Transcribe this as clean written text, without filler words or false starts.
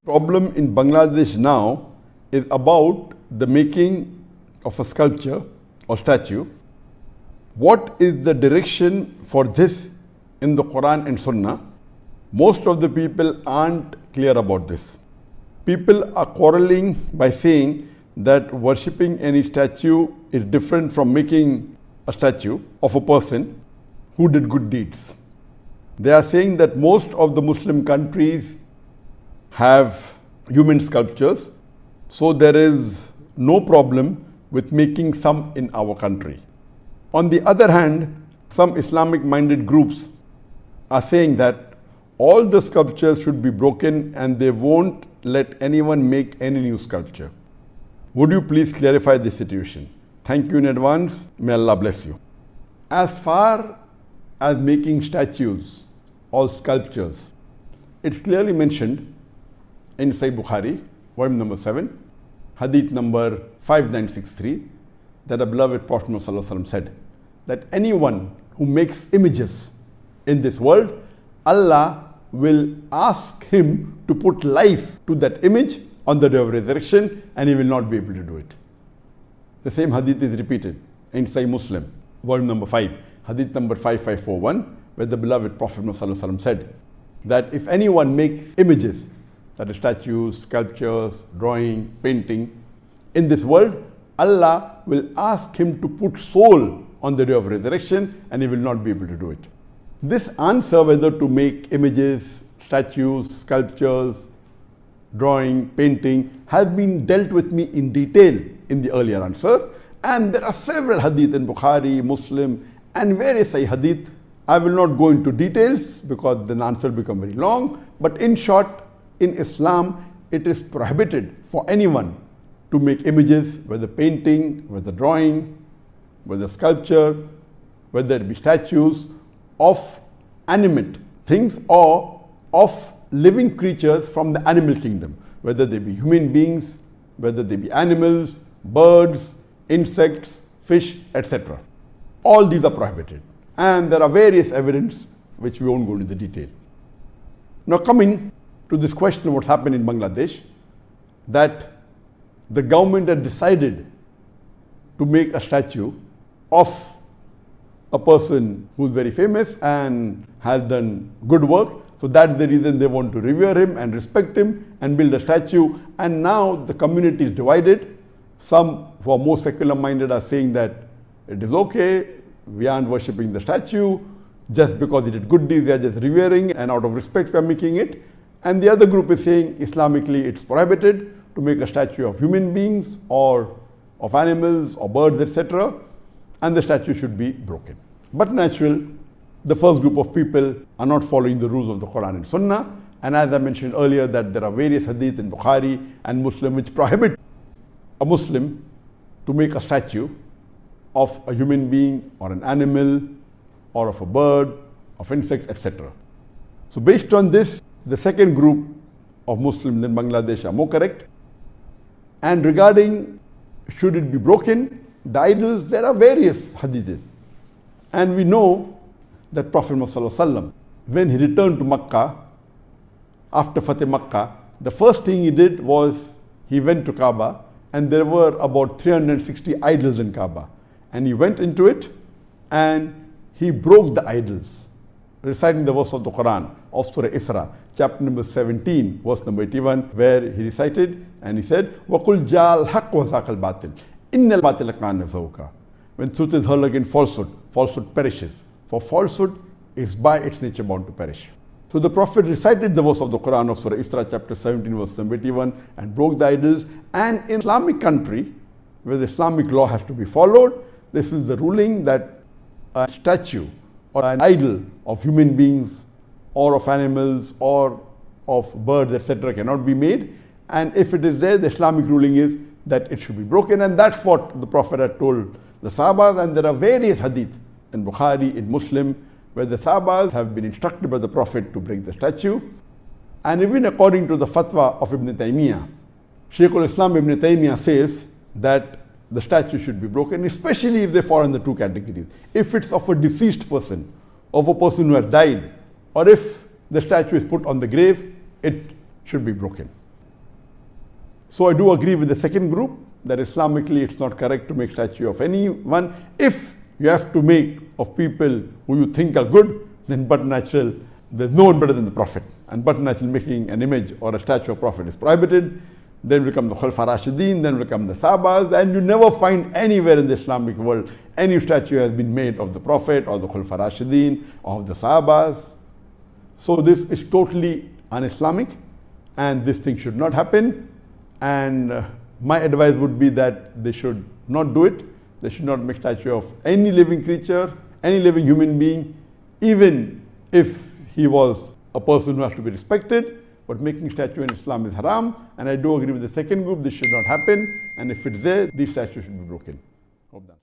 Problem in Bangladesh now is about the making of a sculpture or statue. What is the direction for this in the Quran and Sunnah? Most of the people aren't clear about this. People are quarreling by saying that worshipping any statue is different from making a statue of a person who did good deeds. They are saying that most of the Muslim countries have human sculptures, so there is no problem with making some in our country. On the other hand, some Islamic-minded groups are saying that all the sculptures should be broken and they won't let anyone make any new sculpture. Would you please clarify this situation? Thank you in advance. May Allah bless you. As far as making statues or sculptures, it's clearly mentioned in Sahih Bukhari, volume number 7, hadith number 5963, that a beloved Prophet ﷺ said that anyone who makes images in this world, Allah will ask him to put life to that image on the day of resurrection, and he will not be able to do it. The same hadith is repeated in Sahih Muslim, volume number 5, hadith number 5541, where the beloved Prophet ﷺ said that if anyone makes images, that is statues, sculptures, drawing, painting, in this world, Allah will ask him to put soul on the day of resurrection, and he will not be able to do it. This answer, whether to make images, statues, sculptures, drawing, painting, has been dealt with me in detail in the earlier answer, and there are several hadith in Bukhari, Muslim, and various hadith. I will not go into details because the answer will become very long, but in short, in Islam, it is prohibited for anyone to make images, whether painting, whether drawing, whether sculpture, whether it be statues of animate things or of living creatures from the animal kingdom, whether they be human beings, whether they be animals, birds, insects, fish, etc. All these are prohibited. And there are various evidence which we won't go into the detail. Now coming to this question of what's happened in Bangladesh, that the government had decided to make a statue of a person who's very famous and has done good work. So that's the reason they want to revere him and respect him and build a statue. And now the community is divided. Some who are more secular minded are saying that it is okay, we aren't worshipping the statue, just because he did good deeds, they are just revering, and out of respect we are making it. And the other group is saying Islamically it's prohibited to make a statue of human beings or of animals or birds, etc. and the statue should be broken. But natural, the first group of people are not following the rules of the Quran and Sunnah, and as I mentioned earlier that there are various hadith in Bukhari and Muslim which prohibit a Muslim to make a statue of a human being or an animal or of a bird, of insects, etc. So based on this, the second group of Muslims in Bangladesh are more correct. And regarding should it be broken, the idols, there are various hadiths. And we know that Prophet ﷺ, when he returned to Makkah, after Fateh Makkah, the first thing he did was he went to Kaaba, and there were about 360 idols in Kaaba. And he went into it and he broke the idols, reciting the verse of the Quran of Surah Isra, chapter number 17, verse number 81, where he recited and he said, وَقُلْ جَاءَ الْحَقُّ وَزَاقَ الْبَاطِلِ إِنَّ الْبَاطِلَ كَانَ زَهُوقًا. When truth is heard against falsehood, falsehood perishes. For falsehood is by its nature bound to perish. So the Prophet recited the verse of the Quran of Surah Isra, chapter 17, verse number 81, and broke the idols. And in Islamic country, where the Islamic law has to be followed, this is the ruling that a statue or an idol of human beings or of animals or of birds, etc. cannot be made. And if it is there, the Islamic ruling is that it should be broken. And that's what the Prophet had told the Sahabas. And there are various hadith in Bukhari, in Muslim, where the Sahabas have been instructed by the Prophet to break the statue. And even according to the fatwa of Ibn Taymiyyah, Shaykh al-Islam Ibn Taymiyyah says that the statue should be broken, especially if they fall in the two categories. If it's of a deceased person, of a person who has died, or if the statue is put on the grave, it should be broken. So I do agree with the second group that Islamically it's not correct to make statue of anyone. If you have to make of people who you think are good, then but natural, there's no one better than the Prophet. And but natural making an image or a statue of Prophet is prohibited. Then will come the Khulafa Rashidin, then will come the Sahabas, and you never find anywhere in the Islamic world any statue has been made of the Prophet or the Khulafa Rashidin or of the Sahabas. So this is totally un-Islamic and this thing should not happen. And my advice would be that they should not do it. They should not make statue of any living creature, any living human being, even if he was a person who has to be respected. But making statue in Islam is haram, and I do agree with the second group, this should not happen, and if it's there, these statues should be broken. Hope that.